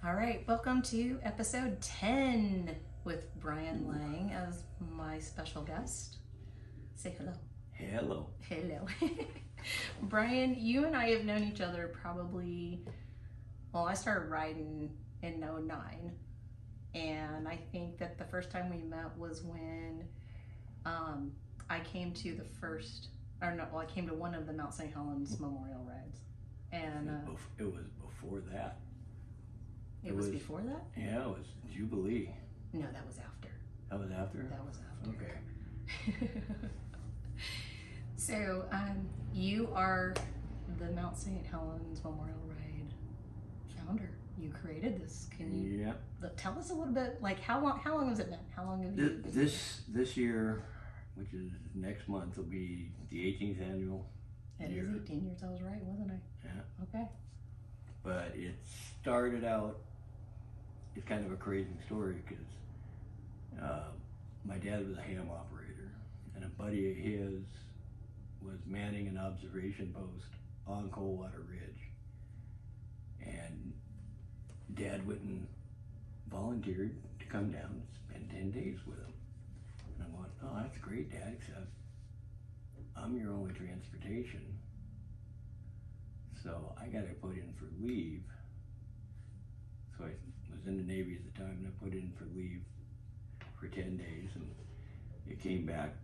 All right, welcome to episode 10 with Brian Lange as my special guest. Say hello. Hello. Hello. Brian, you and I have known each other probably, well, I started riding in '09, and I think that the first time we met was when I came to I came to one of the Mount St. Helens memorial rides. And it was before that. it was before that? Yeah, it was Jubilee. No, that was after. That was after? That was after. Okay. So, you are the Mount St. Helens Memorial Ride founder. You created this. Can you tell us a little bit? Like, how long has it been? How long have you been? This year, which is next month, will be the 18th annual. It is 18 years. I was right, wasn't I? Yeah. Okay. But it started out. It's kind of a crazy story because my dad was a ham operator, and a buddy of his was manning an observation post on Coldwater Ridge, and Dad went and volunteered to come down and spend 10 days with him. And I went, oh, that's great, Dad, except I'm your only transportation, so I got to put in for leave. So I was in the Navy at the time, and I put in for leave for 10 days, and it came back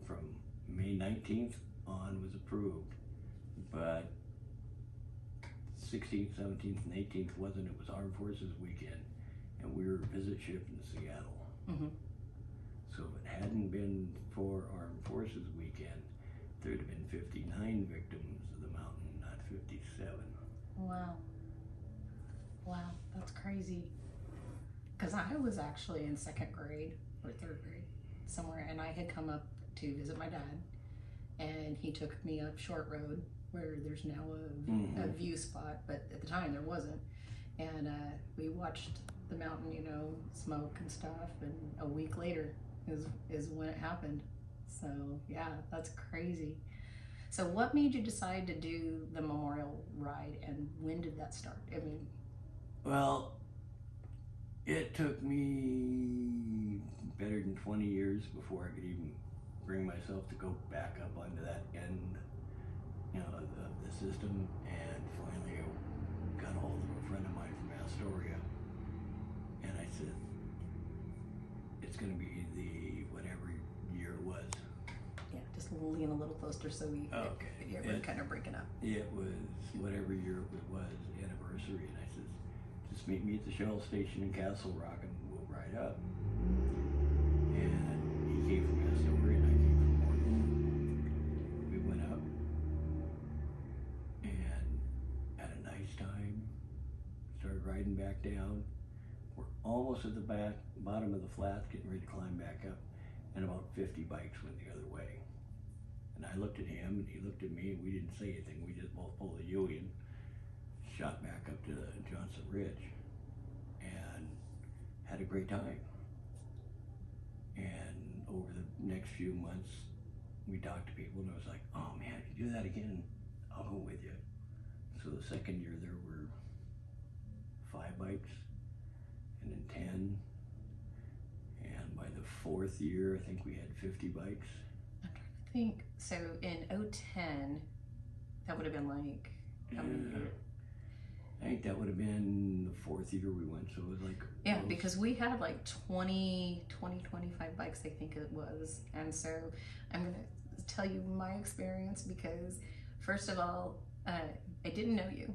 from May 19th on was approved, but 16th, 17th, and 18th wasn't. It was Armed Forces weekend, and we were visit ship in Seattle. Mm-hmm. So if it hadn't been for Armed Forces weekend, there'd have been 59 victims of the mountain, not 57. Wow. Wow, that's crazy. Because I was actually in second grade or third grade somewhere, and I had come up to visit my dad, and he took me up Short Road where there's now a view spot, but at the time there wasn't. And we watched the mountain, smoke and stuff, and a week later is when it happened. So yeah, that's crazy. So what made you decide to do the memorial ride, and when did that start? I mean, well, it took me better than 20 years before I could even bring myself to go back up onto that end, of the system. And finally I got a hold of a friend of mine from Astoria, and I said, it's going to be the whatever year it was. yeah, just lean a little closer so we're kind of breaking up. It was whatever year it was, anniversary, and I said, just meet me at the Shell station in Castle Rock and we'll ride up. And he came from Astoria and I came from Morgan. We went up and had a nice time, started riding back down. We're almost at the bottom of the flat, getting ready to climb back up, and about 50 bikes went the other way. And I looked at him and he looked at me, and we didn't say anything. We just both pulled the U and shot back up to Johnson Ridge and had a great time. And over the next few months, we talked to people, and it was like, oh man, if you do that again, I'll go with you. So the second year there were 5 bikes, and then 10. And by the 4th year, I think we had 50 bikes. I'm trying to think. So in '10, that would have been like, how many years? I think that would have been the 4th year we went, so it was like... Yeah, because we had like 25 bikes, I think it was. And so I'm going to tell you my experience because, first of all, I didn't know you,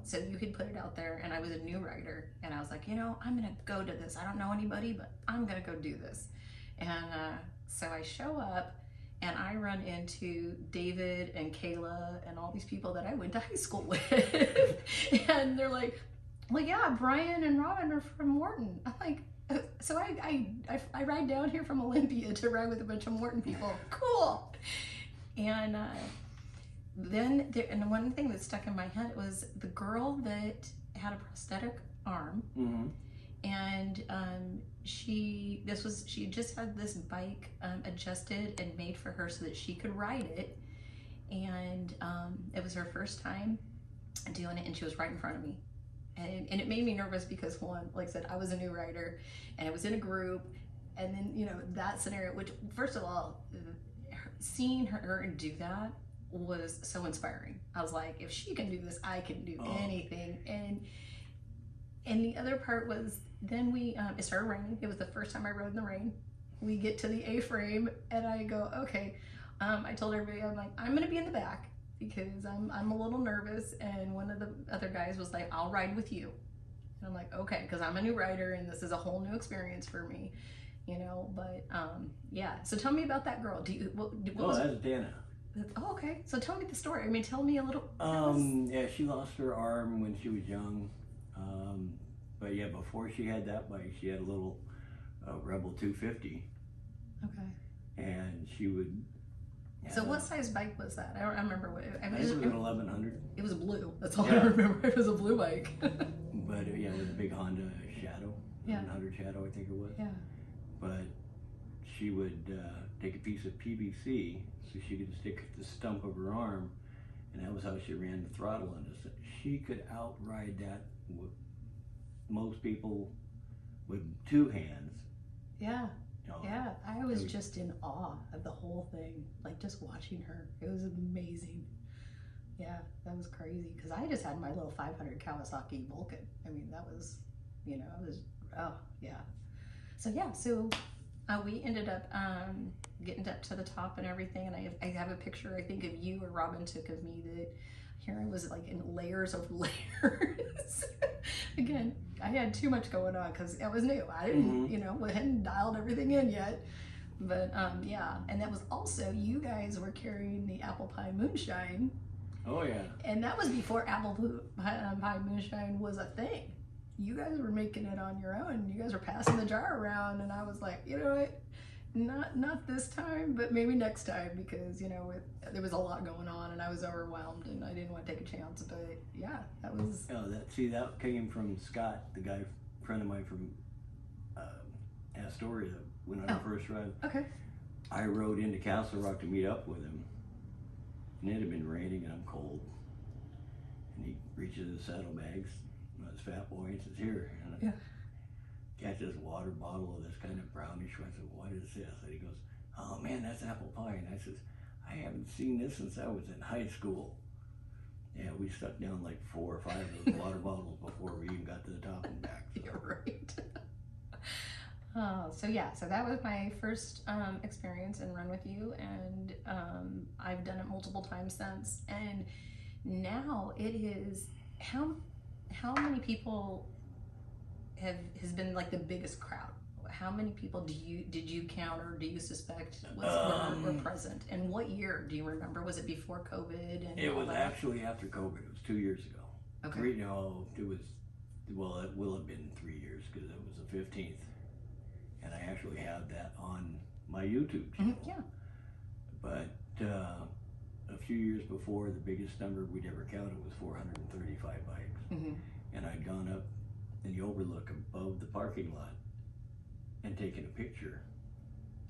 so you had put it out there, and I was a new rider, and I was like, I'm going to go to this. I don't know anybody, but I'm going to go do this. And so I show up, and I run into David and Kayla and all these people that I went to high school with. And they're like, well, yeah, Brian and Robin are from Morton. I'm like, so I ride down here from Olympia to ride with a bunch of Morton people. Cool. And and one thing that stuck in my head was the girl that had a prosthetic arm. Mm-hmm. And she had just had this bike adjusted and made for her so that she could ride it, and it was her first time doing it, and she was right in front of me, And it made me nervous because one, like I said, I was a new rider and I was in a group, and then, you know, that scenario, which first of all, seeing her do that was so inspiring. I was like, if she can do this, I can do anything. And the other part was then it started raining. It was the first time I rode in the rain. We get to the A-frame and I go, okay. I told everybody, I'm like, I'm gonna be in the back because I'm a little nervous. And one of the other guys was like, I'll ride with you. And I'm like, okay, because I'm a new rider and this is a whole new experience for me, you know. But yeah. So tell me about that girl. That's Dana. Oh, okay. So tell me the story. I mean, tell me a little. Yeah, she lost her arm when she was young. But yeah, before she had that bike, she had a little Rebel 250. Okay. And she would. So what size bike was that? I don't remember what. I think it was an 1100. It was blue. That's all I remember. It was a blue bike. But yeah, with a big Honda Shadow, 1100 Shadow, I think it was. Yeah. But she would take a piece of PVC so she could stick the stump of her arm, and that was how she ran the throttle on us. She could outride that with most people with two hands. Yeah. Yeah, I was just in awe of the whole thing, like just watching her. It was amazing. Yeah, that was crazy because I just had my little 500 Kawasaki Vulcan. I mean, that was, you know, it was, oh, yeah. So, yeah, we ended up getting up to the top and everything, and I have a picture, I think, of you or Robin took of me that here I was like in layers of layers. Again, I had too much going on because I was new. I didn't, you know, hadn't dialed everything in yet. But yeah, and that was also, you guys were carrying the apple pie moonshine. Oh yeah. And that was before apple pie moonshine was a thing. You guys were making it on your own. You guys were passing the jar around, and I was like, you know what? Not this time, but maybe next time, because, you know, there was a lot going on and I was overwhelmed and I didn't want to take a chance. But yeah, that was. Oh, that came from Scott, the guy, friend of mine from Astoria, when I first rode. Okay. I rode into Castle Rock to meet up with him, and it had been raining and I'm cold. And he reaches his saddlebags, this fat boy, and says, "Here." And catches a water bottle of this kind of brownish. I said, "What is this?" And he goes, "Oh man, that's apple pie." And I says, "I haven't seen this since I was in high school." Yeah, we stuck down like 4 or 5 of those water bottles before we even got to the top and back. So. You're right. So yeah, so that was my first experience and run with you, and I've done it multiple times since. And now it is how many people has been like the biggest crowd? How many people did you count, or do you suspect were present? And what year do you remember? Was it before COVID? And it was actually after COVID. It was 2 years ago. Okay. It will have been 3 years because it was the 15th, and I actually have that on my YouTube channel. Mm-hmm. Yeah. But a few years before, the biggest number we'd ever counted was 435 bikes, and I'd gone up in the overlook above the parking lot and taken a picture,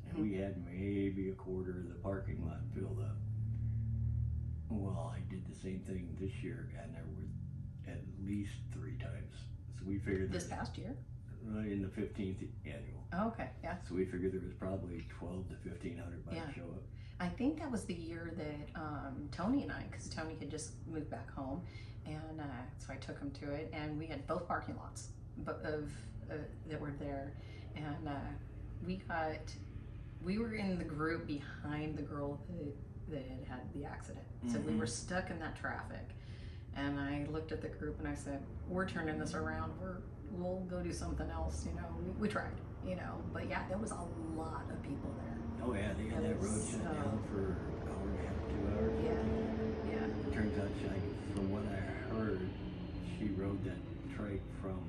and we had maybe a quarter of the parking lot filled up. Well, I did the same thing this year, and there were at least 3 times. So we figured this past year, in the 15th annual. Oh, okay, yeah. So we figured there was probably 12 to 1,500 bikes show up. I think that was the year that Tony and I, because Tony had just moved back home, and so I took him to it, and we had both parking lots that were there, and we were in the group behind the girl that had the accident. So we were stuck in that traffic, and I looked at the group and I said, "We're turning this around. We'll go do something else." You know, we tried. You know, but yeah, there was a lot of people there. Oh yeah, they had that road shut down for an hour and a half, 2 hours. Yeah. It turns out, from what I heard, she rode that trike from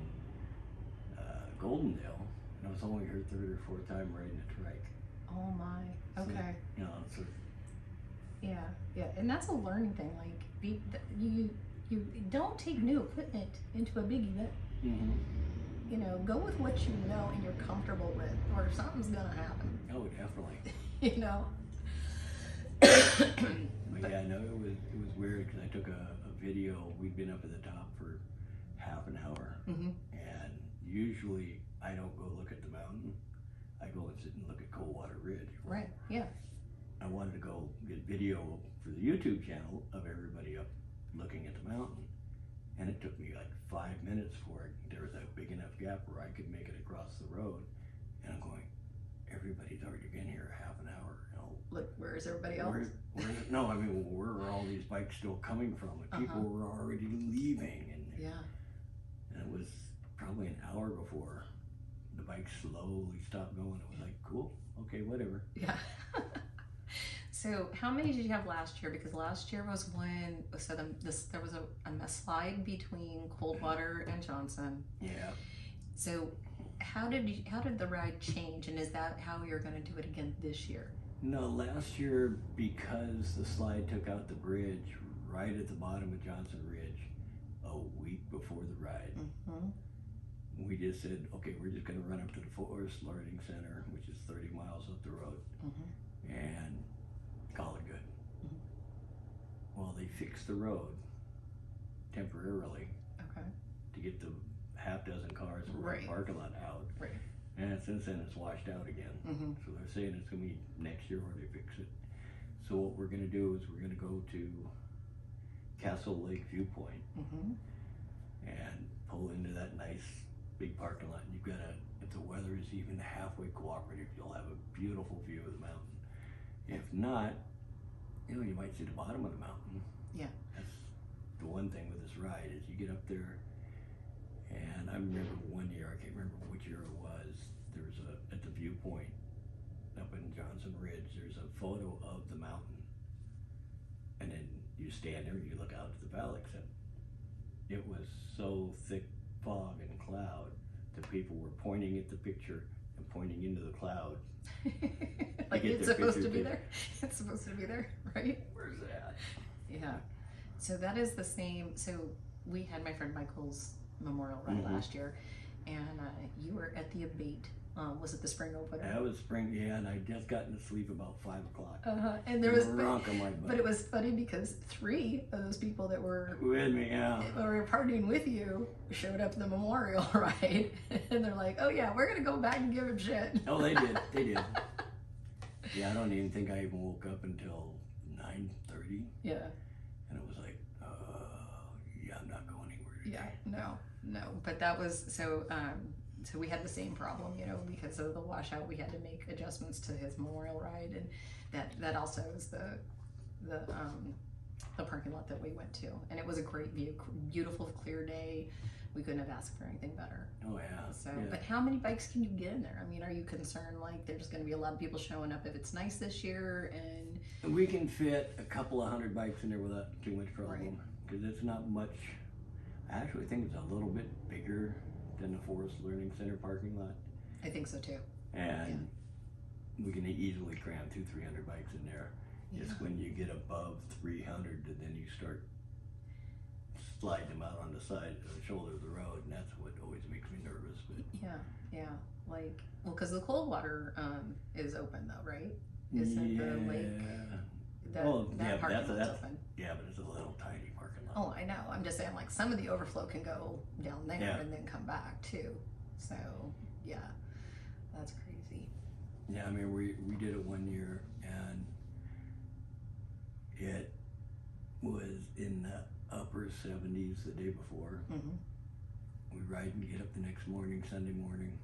Goldendale, and it was only her 3rd or 4th time riding a trike. Oh my. Okay. So, so. Yeah, and that's a learning thing. Like, you don't take new equipment into a big event. You know, go with what you know and you're comfortable with, or something's gonna happen. Oh, definitely. You know. But yeah, no, it was weird because I took a video. We'd been up at the top for half an hour. And usually I don't go look at the mountain. I go and sit and look at Coldwater Ridge. Right. Yeah. I wanted to go get video for the YouTube channel of everybody up looking at the mountain. And it took me like 5 minutes for it. There was a big enough gap where I could make it across the road. And I'm going, everybody's already been here half an hour. You know, Look, where is everybody else? No, I mean, where are all these bikes still coming from? And people were already leaving. And it was probably an hour before the bike slowly stopped going. It was like, cool, okay, whatever. Yeah. So how many did you have last year? Because last year was when, so there was a slide between Coldwater and Johnson. Yeah. So how did the ride change, and is that how you're going to do it again this year? No, last year, because the slide took out the bridge right at the bottom of Johnson Ridge a week before the ride, we just said, okay, we're just going to run up to the Forest Learning Center, which is 30 miles up the road, and call it good. Well, they fixed the road temporarily to get the half dozen cars from the parking lot out. Right. And since then it's washed out again. So they're saying it's going to be next year where they fix it. So what we're going to do is we're going to go to Castle Lake Viewpoint and pull into that nice big parking lot. And you've got if the weather is even halfway cooperative, you'll have a beautiful view of the mountain. If not, you know, you might see the bottom of the mountain. Yeah. That's the one thing with this ride is you get up there, and I remember one year, I can't remember which year it was, there was at the viewpoint up in Johnson Ridge, there's a photo of the mountain. And then you stand there and you look out to the valley, except it was so thick fog and cloud that people were pointing at the picture and pointing into the cloud. Like it's supposed to be there. It's supposed to be there, right? Where's that? Yeah. So that is the same. So we had my friend Michael's memorial ride last year, and you were at the Abate. Was it the spring opener? That was spring, yeah, and I just gotten to sleep about 5 o'clock. And there was, but it was funny because 3 of those people that were with me, were partying with you showed up at the memorial ride, and they're like, "Oh yeah, we're gonna go back and give him shit." Oh, they did. Yeah, I don't even think I even woke up until 9:30. Yeah. And it was like, yeah, I'm not going anywhere today. Yeah, no, but that was so. So we had the same problem, you know, because of the washout. We had to make adjustments to his memorial ride, and that also is the parking lot that we went to, and it was a great view, beautiful, clear day. We couldn't have asked for anything better. Oh yeah. So, but how many bikes can you get in there? I mean, are you concerned like there's going to be a lot of people showing up if it's nice this year? And we can fit a couple of 100 bikes in there without too much problem, because it's not much. I actually think it's a little bit bigger than the Forest Learning Center parking lot. I think so too. And we can easily cram 200-300 bikes in there. Yeah. It's when you get above 300 that then you start sliding them out on the side, the shoulder of the road, and that's what always makes me nervous. But yeah, like, well, because the Coldwater is open though, right? Isn't the lake? That parking lot's open. Yeah, but it's a little tiny parking lot. Oh, I know. I'm just saying, like, some of the overflow can go down there and then come back too. So, yeah, that's crazy. Yeah, I mean, we did it one year, and it was in the upper 70s the day before. We ride and get up the next morning, Sunday morning,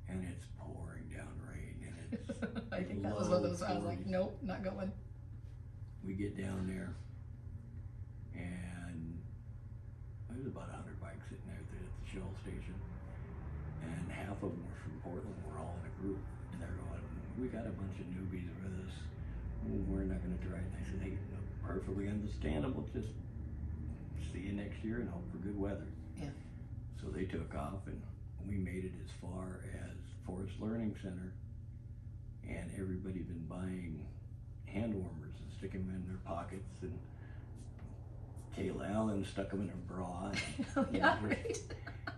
and it's pouring down rain, and it's I think that was one of those. I was like, nope, not going. We get down there, and there's about 100 bikes sitting there at the Shell station, and half of them were from Portland. We're all in a group, and they're going, we got a bunch of newbies with us. We're not going to try it. And I said, hey, perfectly understandable. Just see you next year and hope for good weather. Yeah. So they took off, and we made it as far as Forest Learning Center, and everybody been buying hand warmers and sticking them in their pockets, and Kayla Allen stuck them in her bra. Oh, yeah, right.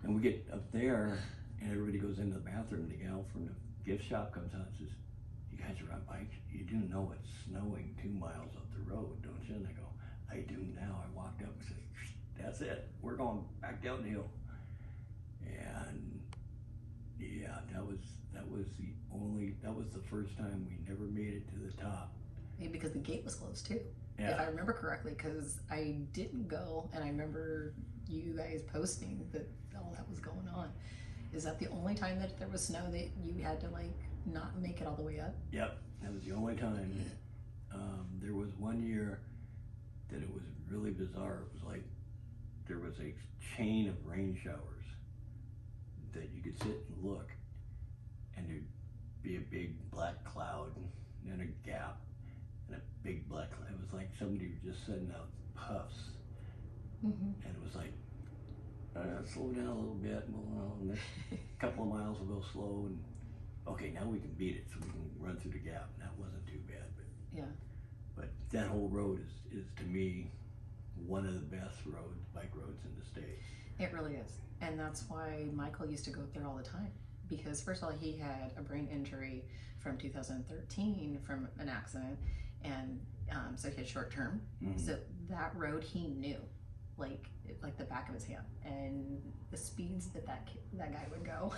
And we get up there, and everybody goes into the bathroom, and the gal from the gift shop comes out and says, you guys are on bikes? You do know it's snowing 2 miles up the road, don't you? And I go, I do now. I walked up and said, that's it. We're going back down the hill. And yeah, that was the first time we never made it to the top. Maybe because the gate was closed too. Yeah. If I remember correctly, because I didn't go, and I remember you guys posting that all that was going on. Is that the only time that there was snow that you had to like not make it all the way up? Yep, that was the only time. There was one year that it was really bizarre. It was like there was a chain of rain showers that you could sit and look, and there'd be a big black cloud and a gap and a big black cloud. It was like somebody was just sending out puffs, and it was like, slow down a little bit. Well, next couple of miles will go slow, and okay, now we can beat it, so we can run through the gap. And that wasn't too bad, but Yeah. But that whole road is to me one of the best bike roads in the state. It really is. And that's why Michael used to go up there all the time. Because first of all, he had a brain injury from 2013 from an accident. And so he had short term. So that road he knew, like the back of his hand. And the speeds that guy would go.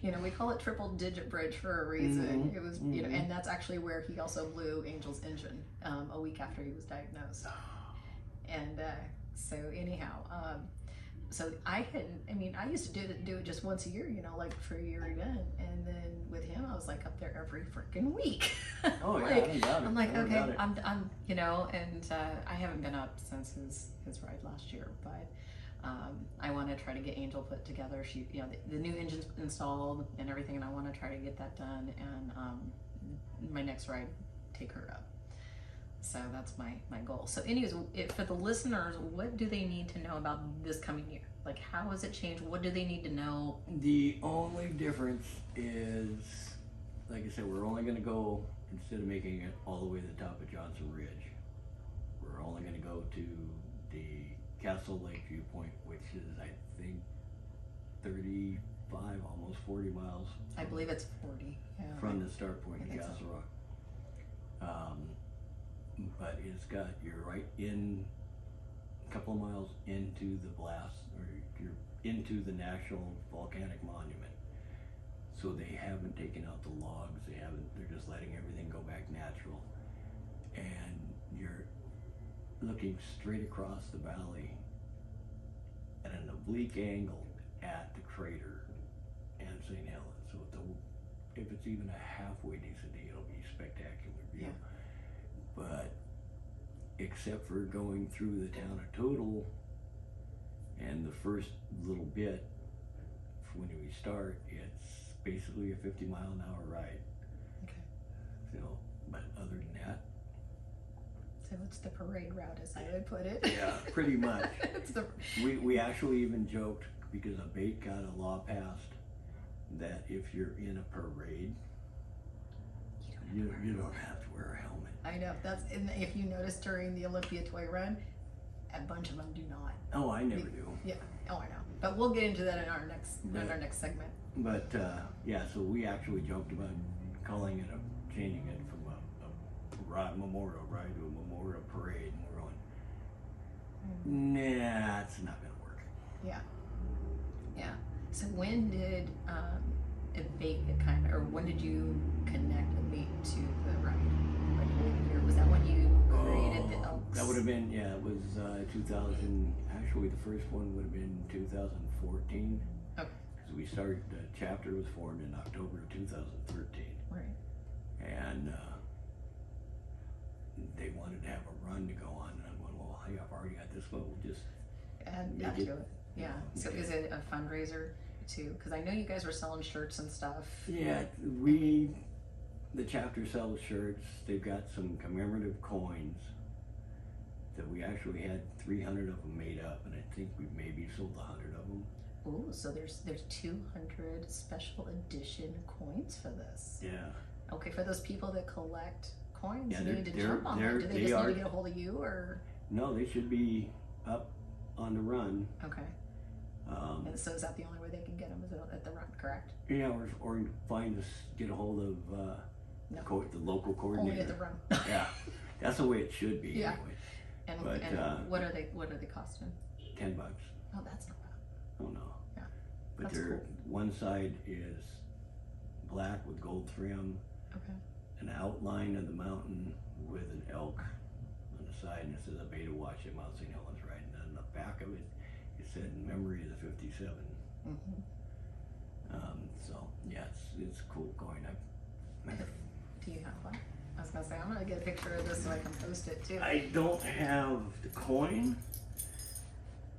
You know, we call it triple digit bridge for a reason. It was, you know, and that's actually where he also blew Angel's engine a week after he was diagnosed. And so anyhow, so I used to do it just once a year, you know, like for your event. And then with him, I was like up there every freaking week. Oh, yeah, like, I doubt it. I'm like, I don't okay, doubt it. I'm, you know, and I haven't been up since his ride last year, but I want to try to get Angel put together. She, you know, the new engine's installed and everything, and I want to try to get that done. And my next ride, take her up. So that's my goal. So, anyways, for the listeners, what do they need to know about this coming year? Like, how has it changed? What do they need to know? The only difference is, like I said, we're only going to go, instead of making it all the way to the top of Johnson Ridge, we're only going to go to the Castle Lake viewpoint, which is, I think, 35, almost 40 miles. I believe it's 40. Yeah, from the start point of think so. Castle Rock. But you're right in a couple of miles into the blast, or you're into the National Volcanic Monument. So they haven't taken out the logs, they're just letting everything go back natural. And you're looking straight across the valley at an oblique angle at the crater and St. Helens. So if it's even a halfway decent day, it'll be a spectacular view. Yeah. But except for going through the town of Total and the first little bit, when we start, it's basically a 50-mile-an-hour ride. Okay. So, but other than that, So it's the parade route, as I would put it. yeah, pretty much. It's the We actually even joked, because a bait got a law passed, that if you're in a parade, you don't have to wear a helmet. I know, if you notice during the Olympia Toy Run, a bunch of them do not. Oh, I never do. Yeah, oh, I know. But we'll get into that in our next segment. But yeah, so we actually joked about changing it from a memorial ride to a memorial parade, and we're going, nah, it's not gonna work. Yeah. Yeah. So when did Abate when did you connect Abate to the ride? Like what year? Was that when you created the Elks? That would have been, yeah, it was 2000, actually the first one would have been 2014. Okay. Because we started, the chapter was formed in October of 2013. Right. And they wanted to have a run to go on, and I'm going, well, hey, I've already got this one, we'll just Add make to it. it. Yeah. So is it a fundraiser too? Because I know you guys were selling shirts and stuff. Yeah, the chapter sells shirts. They've got some commemorative coins that we actually had 300 of them made up, and I think we've maybe sold 100 of them. Ooh, so there's 200 special edition coins for this. Yeah. Okay, for those people that collect coins, Yeah, you need to they're- jump on that. Do they they just are- need to get a hold of you, or? No, they should be up on the run. Okay. And so is that the only way they can get them, is at the run, correct? Yeah, or get a hold of No. the local coordinator. Only at the run. Yeah, that's the way it should be. Yeah. Anyway. And, But, what are they costing? $10. Oh, that's not bad. Oh no. But That's cool. one side is black with gold trim, Okay. an outline of the mountain with an elk on the side, and it says, "A beta watch at Mount St. Helens Ride." And on the back of it, it said, "In memory of the 57." Mm-hmm. So yeah, it's cool going. Do you have one? I was gonna say, I'm gonna get a picture of this so I can post it too. I don't have the coin,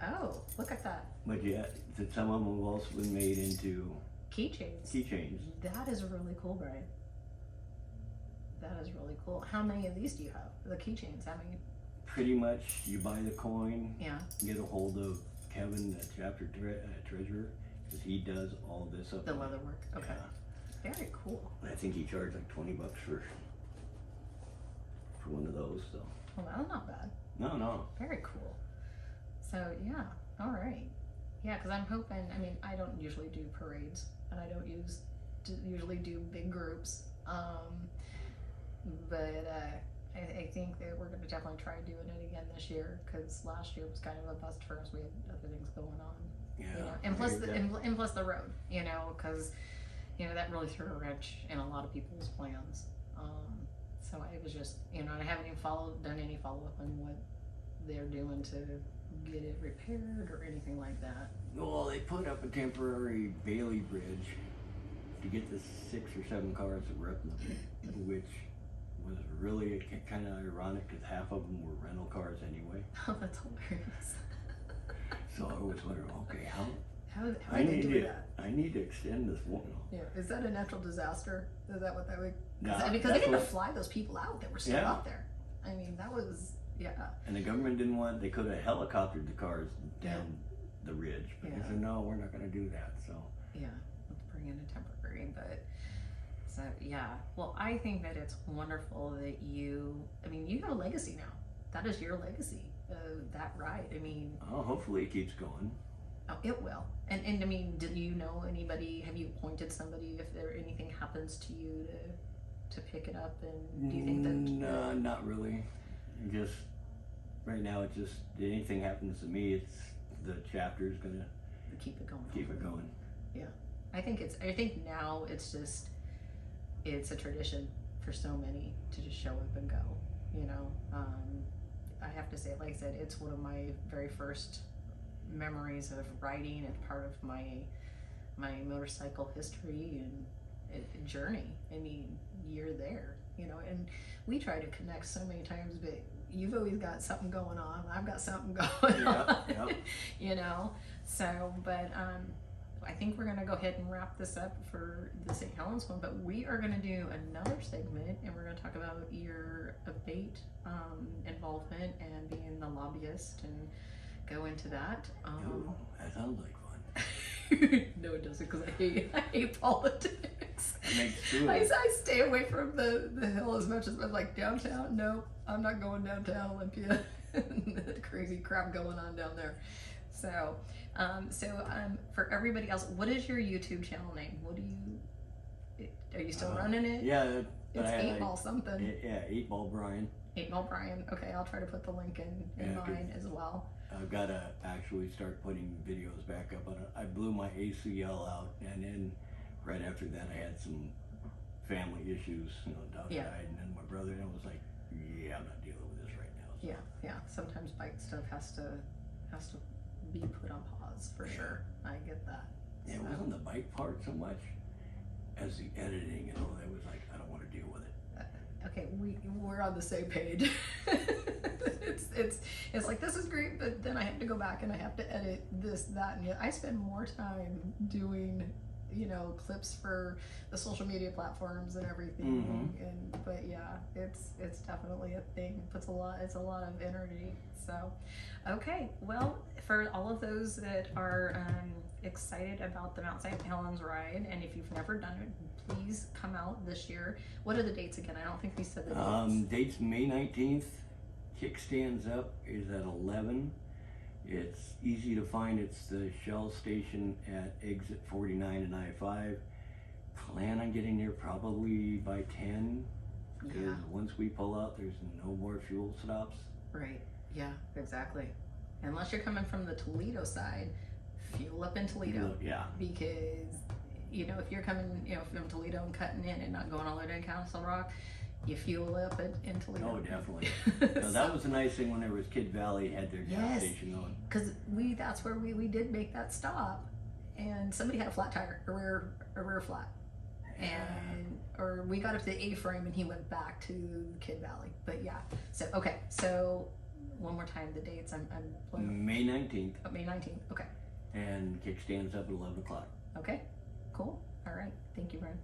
Oh, look at that. but yet some of them have also been made into Keychains. keychains. That is really cool, Brian. That is really cool. How many of these do you have? The keychains, how many? Pretty much, you buy the coin, Yeah. get a hold of Kevin, the chapter treasurer, because he does all this up. The leather work. Okay. Yeah. Very cool. I think he charged like $20 for one of those. So Well, that's not bad. no. Very cool. So yeah, all right. Yeah, because I'm hoping. I mean, I don't usually do parades, and I don't usually do big groups. But I think that we're going to definitely try doing it again this year, because last year was kind of a bust for us. We had other things going on. Yeah. You know, and plus the road. You know, because that really threw a wrench in a lot of people's plans. So it was just, and I haven't even done any follow up on what they're doing to get it repaired or anything like that. Well, they put up a temporary Bailey bridge to get the 6 or 7 cars that were up in the, which was really kind of ironic because half of them were rental cars anyway. Oh, that's hilarious. So I always wonder, okay, how How are they doing that? I need to extend this one. Yeah, is that a natural disaster? Is that what that would? Nah, Because they that's had to what- fly those people out that were still Yeah. out there. I mean, that was And the government didn't want, they could have helicoptered the cars down the ridge, but they Yeah. said, no, we're not going to do that. So Yeah, let's bring in a temporary, but so yeah. Well, I think that it's wonderful that you have a legacy now. That is your legacy, that ride. I mean, hopefully it keeps going. oh, it will. And I mean, do you know anybody? Have you appointed somebody if anything happens to you to pick it up? And do you think that? No, not really. Just right now, it's just anything happens to me, it's the chapter's gonna Keep it going. keep it going. I think now it's just, it's a tradition for so many to just show up and go, I have to say, like I said, it's one of my very first memories of riding. It's part of my motorcycle history and journey. I mean, you're there, and we try to connect so many times, but you've always got something going on. I've got something going on, so, but, I think we're going to go ahead and wrap this up for the St. Helens one, but we are going to do another segment, and we're going to talk about your abate involvement and being the lobbyist and go into that. Ooh, that sounds like fun. No, it doesn't, because I hate politics. That makes two of I us. stay away from the hill as much as I'm like downtown. No, I'm not going downtown Olympia. That crazy crap going on down there. So, for everybody else, what is your YouTube channel name? Are you still running it? Yeah. It's 8-Ball something. Yeah, 8-Ball Brian. 8-Ball Brian. Okay, I'll try to put the link in Yeah, mine as well. I've got to actually start putting videos back up on it. I blew my ACL out, and then right after that, I had some family issues. Dog Yeah. died, and then my brother, and I was like, yeah, I'm not dealing with this right now. So. Yeah. Sometimes bike stuff has to be put on pause for sure. I get that. Yeah, it wasn't the bike part so much as the editing and all that. Was like, I don't want to deal with it. Okay, we're on the same page. it's like, this is great, but then I have to go back and I have to edit this, that, and I spend more time doing clips for the social media platforms and everything. But yeah, it's definitely a thing. It's a lot of energy. So okay, well, for all of those that are excited about the Mount St. Helens ride, and if you've never done it, please come out this year. What are the dates again? I don't think we said the dates. Date's May 19th. Kickstands up is at 11. It's easy to find. It's the Shell station at exit 49 and I-5. Plan on getting there probably by 10. Because Yeah. once we pull out, there's no more fuel stops. Right. Yeah, exactly. Unless you're coming from the Toledo side, fuel up in Toledo. Yeah. Because, you know, if you're coming, you know, from Toledo and cutting in and not going all the way to Castle Rock, you fuel up in Toledo. Oh, definitely. So that was the nice thing when there was Kid Valley had their gas station going. Because that's where we did make that stop, and somebody had a flat tire, a rear flat. Or we got up to the A-frame and he went back to Kid Valley. But yeah, so one more time, the dates. I'm May 19th. Oh, May 19th. Okay. And kickstands up at 11 o'clock. Okay. Cool. All right. Thank you, Brian.